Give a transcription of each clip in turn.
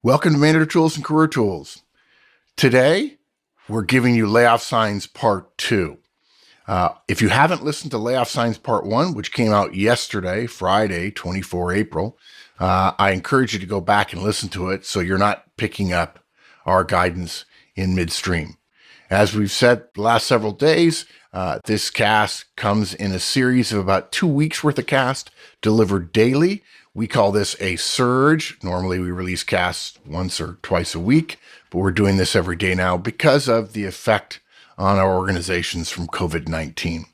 Welcome to Manager Tools and Career Tools. Today, we're giving you Layoff Signs Part 2. If you haven't listened to Layoff Signs Part 1, which came out yesterday, Friday, 24 April, I encourage you to go back and listen to it so you're not picking up our guidance in midstream. As we've said the last several days, this cast comes in a series of about 2 weeks worth of cast delivered daily. We call this a surge. Normally we release casts once or twice a week, but we're doing this every day now because of the effect on our organizations from COVID-19.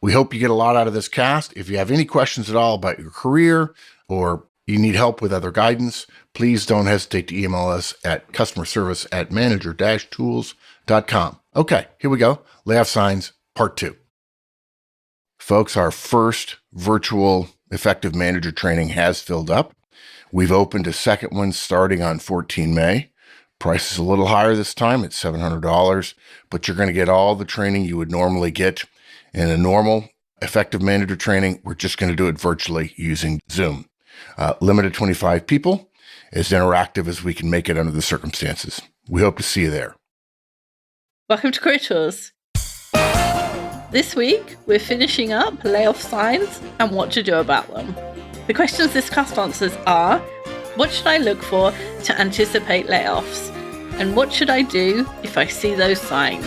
We hope you get a lot out of this cast. If you have any questions at all about your career or you need help with other guidance, please don't hesitate to email us at customerservice@manager-tools.com. Okay, here we go. Layoff Signs Part 2. Folks, our first virtual effective manager training has filled up. We've opened a second one starting on 14 May. Price is a little higher this time. It's $700, but you're going to get all the training you would normally get in a normal effective manager training. We're just going to do it virtually using Zoom. Limited 25 people, as interactive as we can make it under the circumstances. We hope to see you there. Welcome to Career Tools. This week, we're finishing up layoff signs and what to do about them. The questions this cast answers are, what should I look for to anticipate layoffs? And what should I do if I see those signs?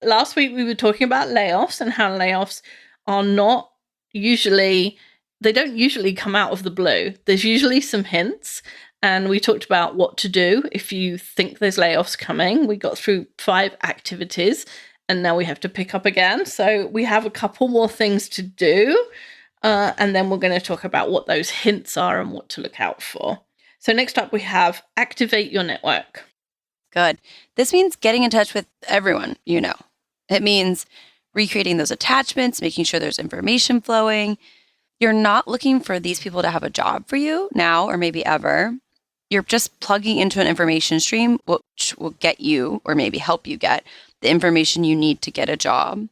Last week, we were talking about layoffs and how layoffs are not usually, they don't usually come out of the blue. There's usually some hints. And we talked about what to do if you think there's layoffs coming. We got through 5 activities and now we have to pick up again. So we have a couple more things to do. And then we're going to talk about what those hints are and what to look out for. So next up, we have activate your network. Good. This means getting in touch with everyone you know. It means recreating those attachments, making sure there's information flowing. You're not looking for these people to have a job for you now or maybe ever. You're just plugging into an information stream, which will get you or maybe help you get the information you need to get a job.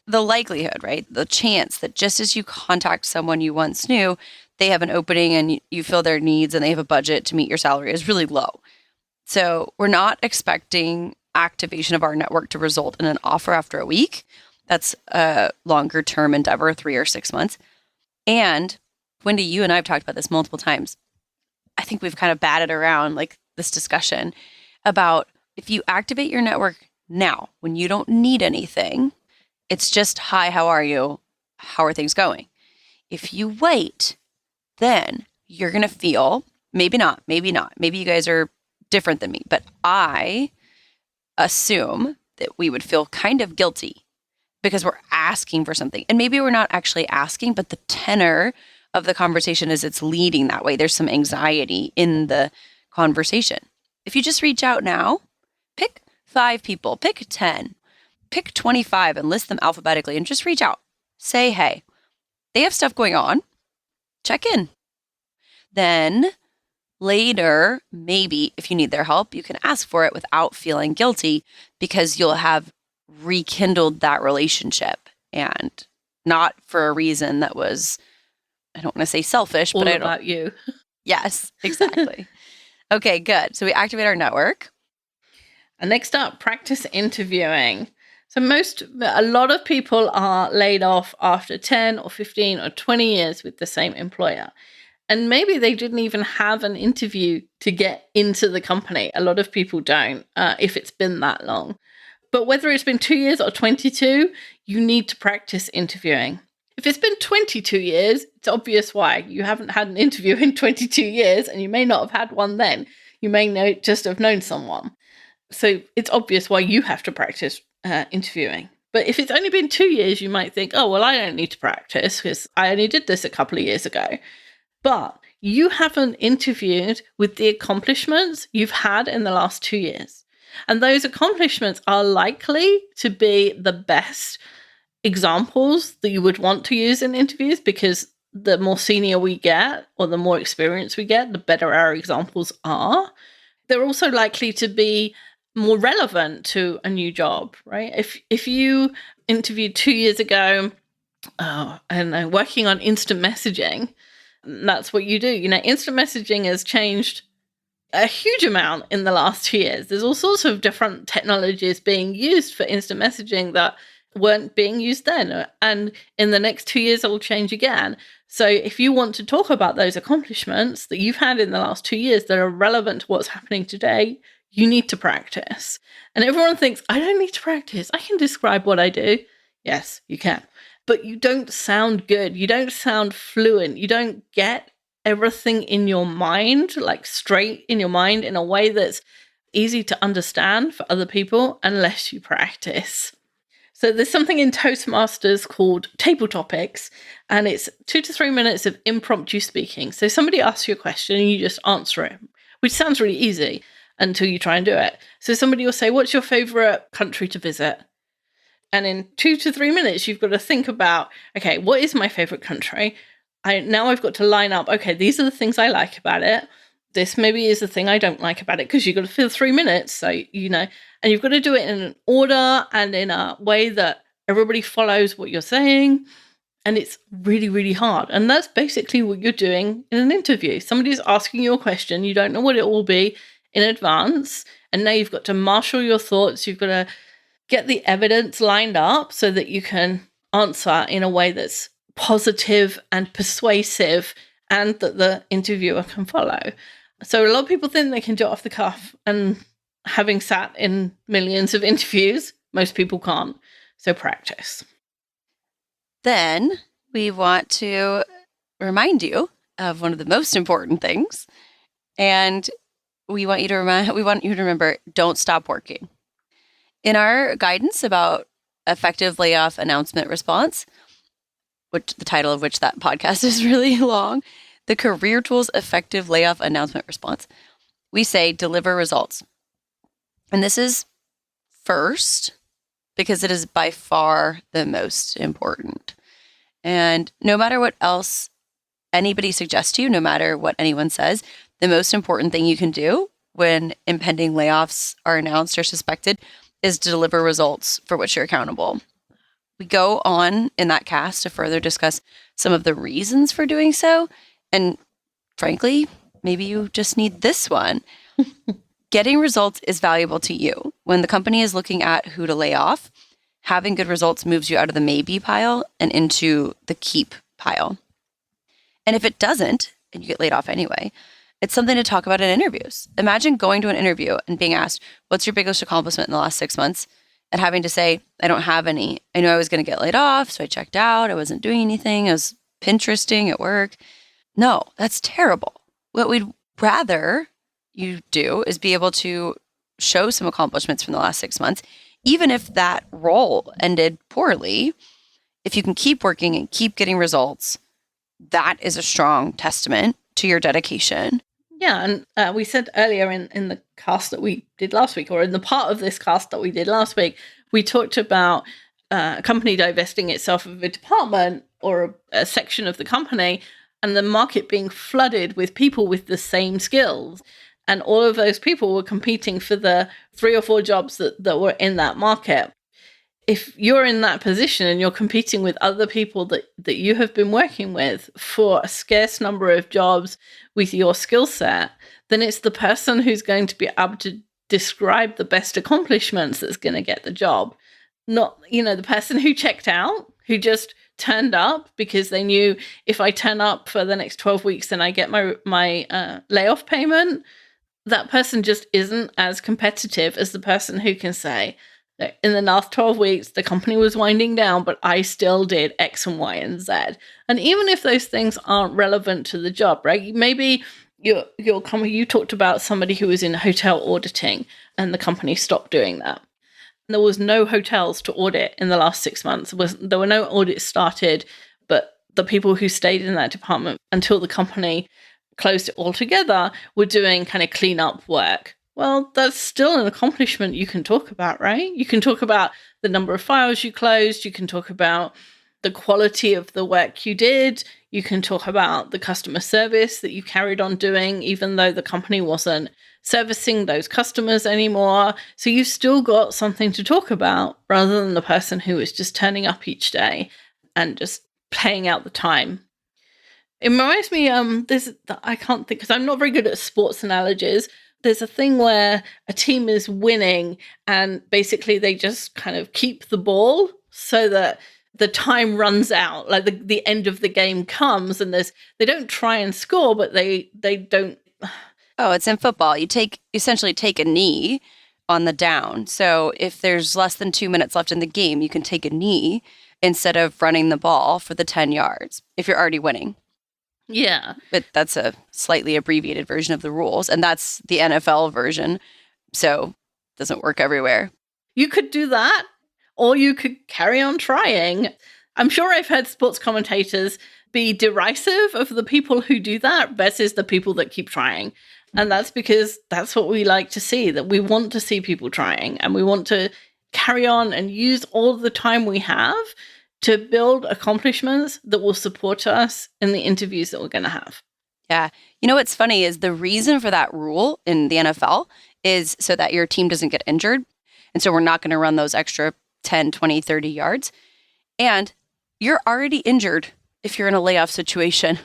The likelihood, right? The chance that just as you contact someone you once knew, they have an opening and you fill their needs and they have a budget to meet your salary is really low. So we're not expecting activation of our network to result in an offer after a week. That's a longer term endeavor, 3 or 6 months. And Wendy, you and I have talked about this multiple times. I think we've kind of batted around like this discussion about if you activate your network now when you don't need anything, it's just, hi, how are you? How are things going? If you wait, then you're going to feel, maybe not, maybe you guys are different than me, but I assume that we would feel kind of guilty because we're asking for something. And maybe we're not actually asking, but the tenor of the conversation is it's leading that way. There's some anxiety in the conversation. If you just reach out now, pick 5 people, pick 10, pick 25 and list them alphabetically and just reach out. Say, hey, they have stuff going on. Check in. Then later, maybe if you need their help, you can ask for it without feeling guilty because you'll have rekindled that relationship and not for a reason that was, I don't want to say selfish, All but about you. Yes, exactly. Okay, good. So we activate our network. And next up, practice interviewing. So a lot of people are laid off after 10 or 15 or 20 years with the same employer. And maybe they didn't even have an interview to get into the company. A lot of people don't, if it's been that long. But whether it's been 2 years or 22, you need to practice interviewing. If it's been 22 years, it's obvious why. You haven't had an interview in 22 years, and you may not have had one then. You may just have known someone. So it's obvious why you have to practice interviewing. But if it's only been 2 years, you might think, oh, well, I don't need to practice because I only did this a couple of years ago. But you haven't interviewed with the accomplishments you've had in the last 2 years. And those accomplishments are likely to be the best examples that you would want to use in interviews because the more senior we get or the more experience we get, the better our examples are. They're also likely to be more relevant to a new job, right? If you interviewed 2 years ago, working on instant messaging, That's what you do. Instant messaging has changed a huge amount in the last 2 years. There's all sorts of different technologies being used for instant messaging that weren't being used then. And in the next 2 years, it will change again. So if you want to talk about those accomplishments that you've had in the last 2 years that are relevant to what's happening today, you need to practice. And everyone thinks, I don't need to practice. I can describe what I do. Yes, you can. But you don't sound good. You don't sound fluent. You don't get everything in your mind, like straight in your mind in a way that's easy to understand for other people unless you practice. So there's something in Toastmasters called table topics, and it's 2 to 3 minutes of impromptu speaking. So somebody asks you a question and you just answer it, which sounds really easy until you try and do it. So somebody will say, what's your favorite country to visit? And in 2 to 3 minutes, you've got to think about, okay, what is my favorite country? I've got to line up, okay, these are the things I like about it. This maybe is the thing I don't like about it, because you've got to fill 3 minutes. So, and you've got to do it in an order and in a way that everybody follows what you're saying. And it's really, really hard. And that's basically what you're doing in an interview. Somebody's asking you a question. You don't know what it will be in advance. And now you've got to marshal your thoughts. You've got to get the evidence lined up so that you can answer in a way that's positive and persuasive and that the interviewer can follow. So a lot of people think they can do it off the cuff, and having sat in millions of interviews, most people can't. So practice. Then we want to remind you of one of the most important things. And we want you to remember, don't stop working. In our guidance about effective layoff announcement response, which the title of which that podcast is really long, the Career Tools Effective Layoff Announcement Response, we say deliver results. And this is first because it is by far the most important. And no matter what else anybody suggests to you, no matter what anyone says, the most important thing you can do when impending layoffs are announced or suspected is to deliver results for which you're accountable. We go on in that cast to further discuss some of the reasons for doing so. And frankly, maybe you just need this one. Getting results is valuable to you. When the company is looking at who to lay off, having good results moves you out of the maybe pile and into the keep pile. And if it doesn't, and you get laid off anyway, it's something to talk about in interviews. Imagine going to an interview and being asked, what's your biggest accomplishment in the last 6 months? And having to say, I don't have any. I knew I was going to get laid off, so I checked out. I wasn't doing anything. I was Pinteresting at work. No, that's terrible. What we'd rather you do is be able to show some accomplishments from the last 6 months, even if that role ended poorly. If you can keep working and keep getting results, that is a strong testament to your dedication. Yeah, and we said earlier in the cast that we did last week, or in the part of this cast that we did last week, we talked about a company divesting itself of a department or a section of the company, and the market being flooded with people with the same skills. And all of those people were competing for the 3 or 4 jobs that were in that market. If you're in that position and you're competing with other people that you have been working with for a scarce number of jobs with your skill set, then it's the person who's going to be able to describe the best accomplishments that's going to get the job. Not, the person who checked out, who just turned up because they knew if I turn up for the next 12 weeks, then I get my layoff payment. That person just isn't as competitive as the person who can say, in the last 12 weeks, the company was winding down, but I still did X and Y and Z. And even if those things aren't relevant to the job, right? Maybe you talked about somebody who was in hotel auditing and the company stopped doing that. There was no hotels to audit in the last 6 months. There were no audits started, but the people who stayed in that department until the company closed it altogether were doing kind of cleanup work. Well, that's still an accomplishment you can talk about, right? You can talk about the number of files you closed. You can talk about the quality of the work you did. You can talk about the customer service that you carried on doing, even though the company wasn't servicing those customers anymore. So you've still got something to talk about rather than the person who is just turning up each day and just playing out the time. It reminds me, I can't think because I'm not very good at sports analogies. There's a thing where a team is winning and basically they just kind of keep the ball so that the time runs out, like the end of the game comes, and they don't try and score, but they don't. Oh, it's in football. You essentially take a knee on the down. So if there's less than 2 minutes left in the game, you can take a knee instead of running the ball for the 10 yards if you're already winning. Yeah. But that's a slightly abbreviated version of the rules. And that's the NFL version. So it doesn't work everywhere. You could do that, or you could carry on trying. I'm sure I've heard sports commentators be derisive of the people who do that versus the people that keep trying. And that's because that's what we like to see, that we want to see people trying, and we want to carry on and use all the time we have to build accomplishments that will support us in the interviews that we're going to have. Yeah. You know what's funny is the reason for that rule in the NFL is so that your team doesn't get injured. And so we're not going to run those extra 10, 20, 30 yards. And you're already injured if you're in a layoff situation.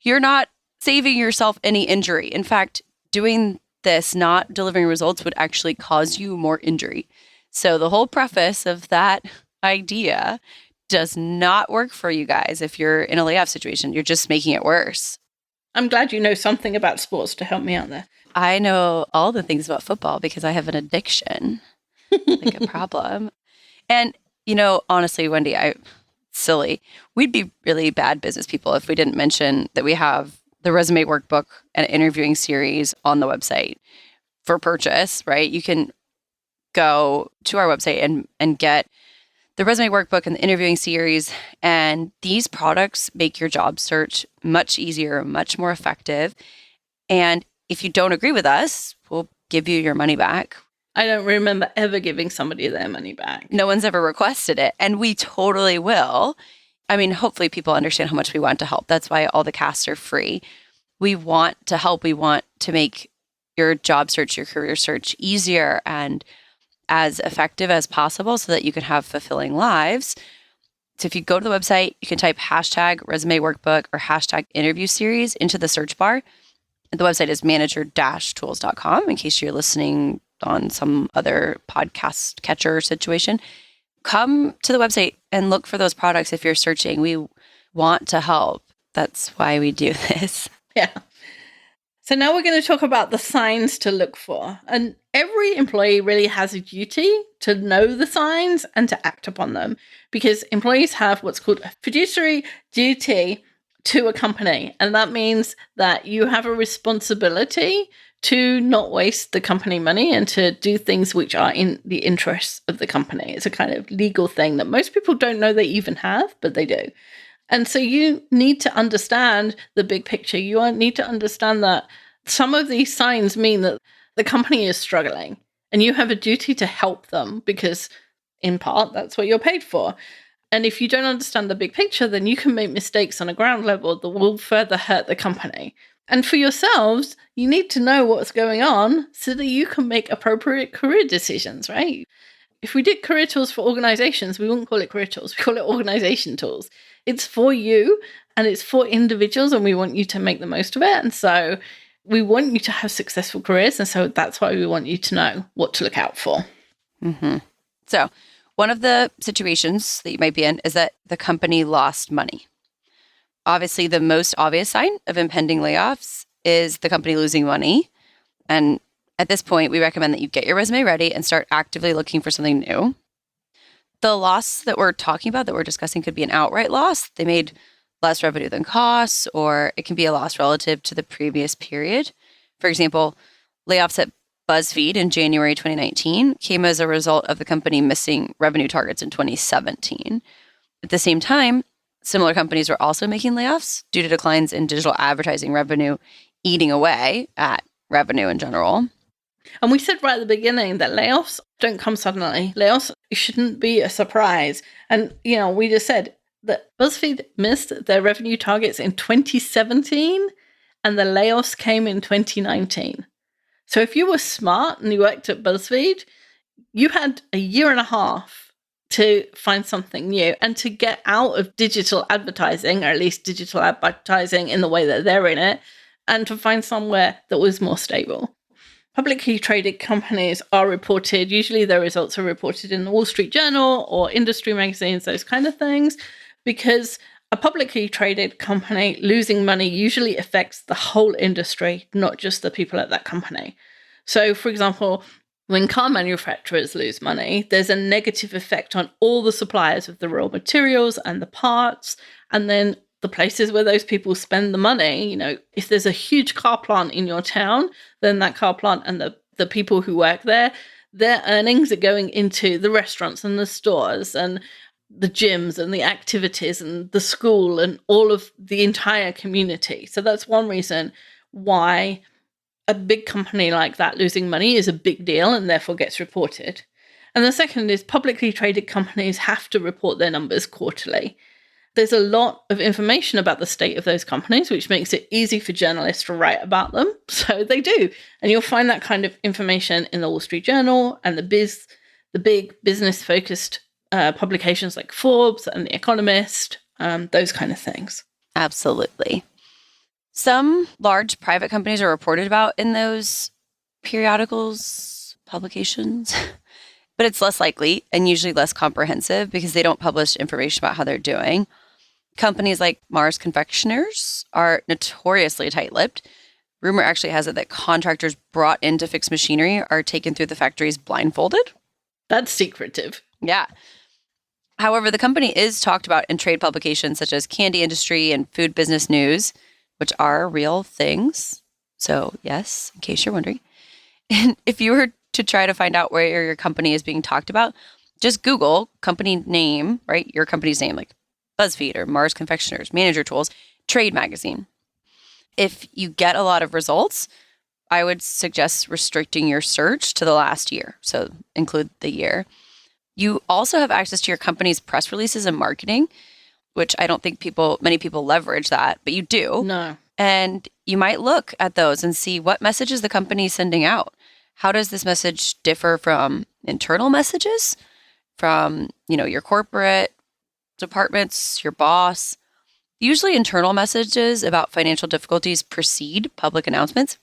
You're not saving yourself any injury. In fact, doing this, not delivering results, would actually cause you more injury. So the whole preface of that idea does not work for you guys if you're in a layoff situation. You're just making it worse. I'm glad you know something about sports to help me out there. I know all the things about football because I have an addiction, like a problem. And, honestly, Wendy, silly. We'd be really bad business people if we didn't mention that we have the resume workbook and interviewing series on the website for purchase, right? You can go to our website and get the resume workbook and the interviewing series. And these products make your job search much easier, much more effective. And if you don't agree with us, we'll give you your money back. I don't remember ever giving somebody their money back. No one's ever requested it, and we totally will. I mean, hopefully people understand how much we want to help. That's why all the casts are free. We want to help. We want to make your job search, your career search easier and as effective as possible so that you can have fulfilling lives. So if you go to the website, you can type hashtag resume workbook or hashtag interview series into the search bar. The website is manager-tools.com in case you're listening on some other podcast catcher situation. Come to the website and look for those products if you're searching. We want to help. That's why we do this. Yeah. So now we're going to talk about the signs to look for. And every employee really has a duty to know the signs and to act upon them, because employees have what's called a fiduciary duty to a company. And that means that you have a responsibility to not waste the company money and to do things which are in the interests of the company. It's a kind of legal thing that most people don't know they even have, but they do. And so you need to understand the big picture. You need to understand that some of these signs mean that the company is struggling and you have a duty to help them because, in part, that's what you're paid for. And if you don't understand the big picture, then you can make mistakes on a ground level that will further hurt the company. And for yourselves, you need to know what's going on so that you can make appropriate career decisions, right? If we did career tools for organizations, we wouldn't call it career tools. We call it organization tools. It's for you and it's for individuals, and we want you to make the most of it. And so we want you to have successful careers. And so that's why we want you to know what to look out for. Mm-hmm. So one of the situations that you might be in is that the company lost money. Obviously, the most obvious sign of impending layoffs is the company losing money. And at this point, we recommend that you get your resume ready and start actively looking for something new. The loss that we're talking about, that we're discussing, could be an outright loss. They made less revenue than costs, or it can be a loss relative to the previous period. For example, layoffs at BuzzFeed in January 2019 came as a result of the company missing revenue targets in 2017. At the same time, similar companies were also making layoffs due to declines in digital advertising revenue, eating away at revenue in general. And we said right at the beginning that layoffs don't come suddenly. Layoffs shouldn't be a surprise. And, we just said that BuzzFeed missed their revenue targets in 2017 and the layoffs came in 2019. So if you were smart and you worked at BuzzFeed, you had a year and a half to find something new and to get out of digital advertising, or at least digital advertising in the way that they're in it, and to find somewhere that was more stable. Publicly traded companies are reported, usually their results are reported in the Wall Street Journal or industry magazines, those kind of things, because a publicly traded company losing money usually affects the whole industry, not just the people at that company. So, for example, when car manufacturers lose money, there's a negative effect on all the suppliers of the raw materials and the parts, and then the places where those people spend the money. If there's a huge car plant in your town, then that car plant and the people who work there, their earnings are going into the restaurants and the stores and the gyms and the activities and the school and all of the entire community. So that's one reason why a big company like that losing money is a big deal and therefore gets reported. And the second is publicly traded companies have to report their numbers quarterly. There's a lot of information about the state of those companies, which makes it easy for journalists to write about them. So they do. And you'll find that kind of information in the Wall Street Journal and the big business-focused publications like Forbes and The Economist, those kind of things. Absolutely. Some large private companies are reported about in those periodicals, publications, but it's less likely and usually less comprehensive because they don't publish information about how they're doing. Companies like Mars Confectioners are notoriously tight-lipped. Rumor actually has it that contractors brought in to fix machinery are taken through the factories blindfolded. That's secretive. Yeah. However, the company is talked about in trade publications such as Candy Industry and Food Business News, which are real things. So yes, in case you're wondering. And if you were to try to find out where your company is being talked about, just Google company name, right? Your company's name, like BuzzFeed or Mars Confectioners, Manager Tools, Trade Magazine. If you get a lot of results, I would suggest restricting your search to the last year. So include the year. You also have access to your company's press releases and marketing, which I don't think many people leverage that, but you do. No. And you might look at those and see what messages the company is sending out. How does this message differ from internal messages, from, your corporate departments, your boss? Usually internal messages about financial difficulties precede public announcements.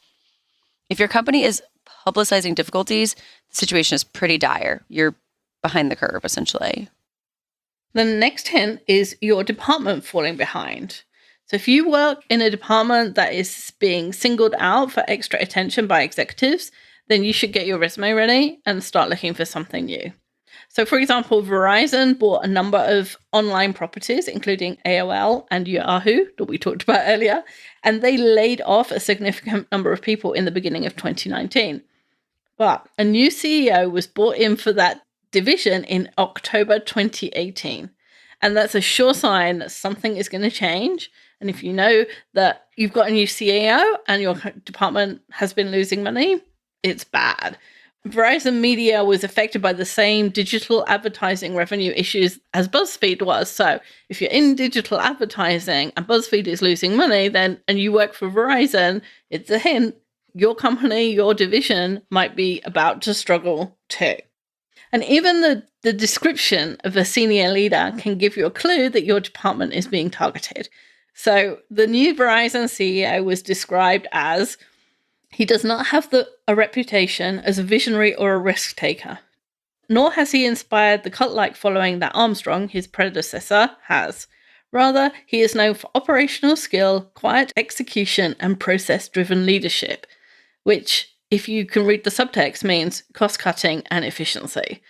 If your company is publicizing difficulties, the situation is pretty dire. You're behind the curve, essentially. The next hint is your department falling behind. So if you work in a department that is being singled out for extra attention by executives, then you should get your resume ready and start looking for something new. So for example, Verizon bought a number of online properties, including AOL and Yahoo, that we talked about earlier, and they laid off a significant number of people in the beginning of 2019. But a new CEO was brought in for that division in October 2018. And that's a sure sign that something is going to change. And if you know that you've got a new CEO and your department has been losing money, it's bad. Verizon Media was affected by the same digital advertising revenue issues as BuzzFeed was. So if you're in digital advertising and BuzzFeed is losing money, and you work for Verizon, it's a hint. Your company, your division might be about to struggle too. And even the description of a senior leader can give you a clue that your department is being targeted. So the new Verizon CEO was described as, he does not have a reputation as a visionary or a risk taker, nor has he inspired the cult-like following that Armstrong, his predecessor, has. Rather, he is known for operational skill, quiet execution, and process-driven leadership, which, if you can read the subtext, means cost-cutting and efficiency.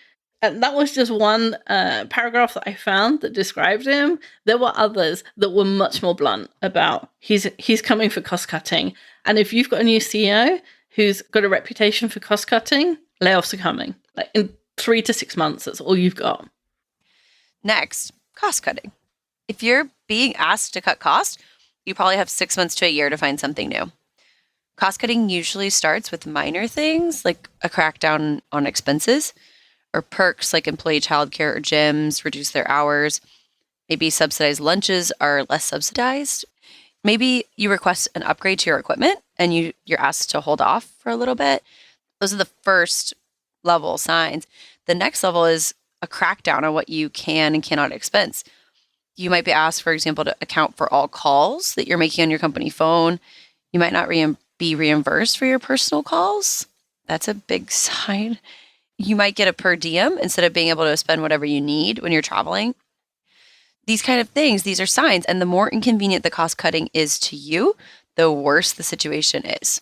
And that was just one paragraph that I found that described him. There were others that were much more blunt about he's coming for cost-cutting. And if you've got a new CEO who's got a reputation for cost-cutting, layoffs are coming. Like in 3 to 6 months, that's all you've got. Next, cost-cutting. If you're being asked to cut costs, you probably have 6 months to a year to find something new. Cost-cutting usually starts with minor things like a crackdown on expenses, or perks like employee childcare or gyms reduce their hours. Maybe subsidized lunches are less subsidized. Maybe you request an upgrade to your equipment and you're asked to hold off for a little bit. Those are the first level signs. The next level is a crackdown on what you can and cannot expense. You might be asked, for example, to account for all calls that you're making on your company phone. You might not be reimbursed for your personal calls. That's a big sign. You might get a per diem instead of being able to spend whatever you need when you're traveling. These kind of things, these are signs. And the more inconvenient the cost cutting is to you, the worse the situation is.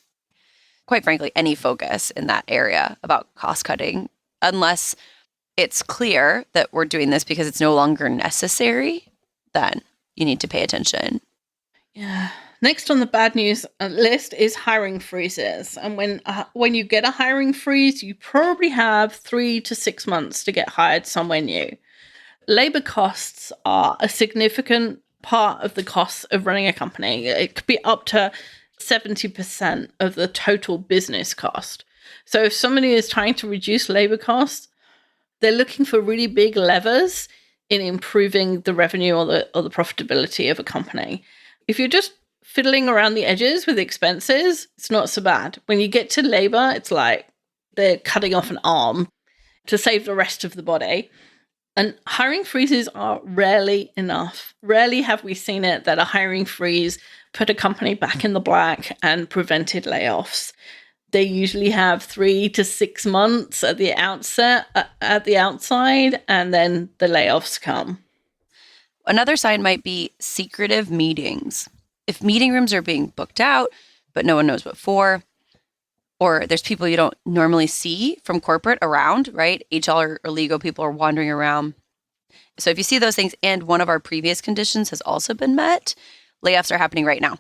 Quite frankly, any focus in that area about cost cutting, unless it's clear that we're doing this because it's no longer necessary, then you need to pay attention. Yeah. Next on the bad news list is hiring freezes. And when you get a hiring freeze, you probably have 3 to 6 months to get hired somewhere new. Labor costs are a significant part of the costs of running a company. It could be up to 70% of the total business cost. So if somebody is trying to reduce labor costs, they're looking for really big levers in improving the revenue or the profitability of a company. If you're just fiddling around the edges with expenses, it's not so bad. When you get to labor, it's like they're cutting off an arm to save the rest of the body. And hiring freezes are rarely enough. Rarely have we seen it that a hiring freeze put a company back in the black and prevented layoffs. They usually have 3 to 6 months at the outset, at the outside, and then the layoffs come. Another sign might be secretive meetings. If meeting rooms are being booked out, but no one knows what for, or there's people you don't normally see from corporate around, right? HR or legal people are wandering around. So if you see those things and one of our previous conditions has also been met, layoffs are happening right now.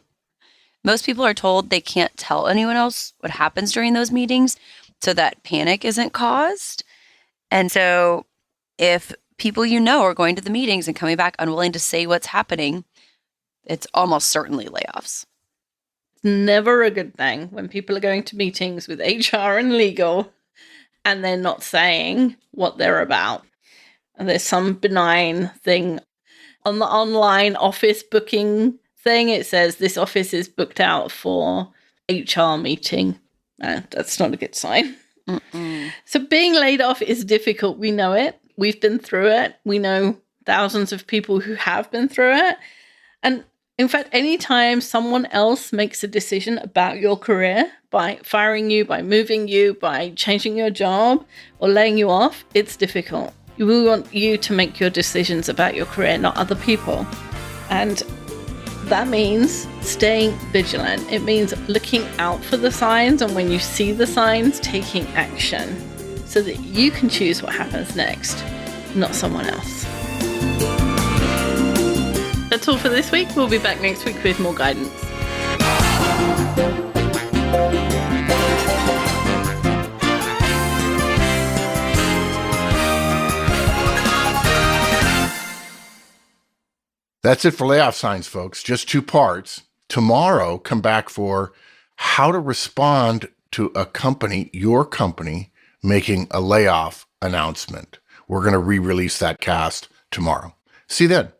Most people are told they can't tell anyone else what happens during those meetings so that panic isn't caused. And so if people you know are going to the meetings and coming back unwilling to say what's happening, it's almost certainly layoffs. It's never a good thing when people are going to meetings with HR and legal and they're not saying what they're about. And there's some benign thing on the online office booking thing. It says this office is booked out for HR meeting. That's not a good sign. Mm-mm. So being laid off is difficult. We know it. We've been through it. We know thousands of people who have been through it. And in fact, anytime someone else makes a decision about your career by firing you, by moving you, by changing your job or laying you off, it's difficult. We want you to make your decisions about your career, not other people. And that means staying vigilant. It means looking out for the signs, and when you see the signs, taking action so that you can choose what happens next, not someone else. That's all for this week. We'll be back next week with more guidance. That's it for layoff signs, folks. Just 2 parts. Tomorrow, come back for how to respond to a company, your company, making a layoff announcement. We're going to re-release that cast tomorrow. See you then.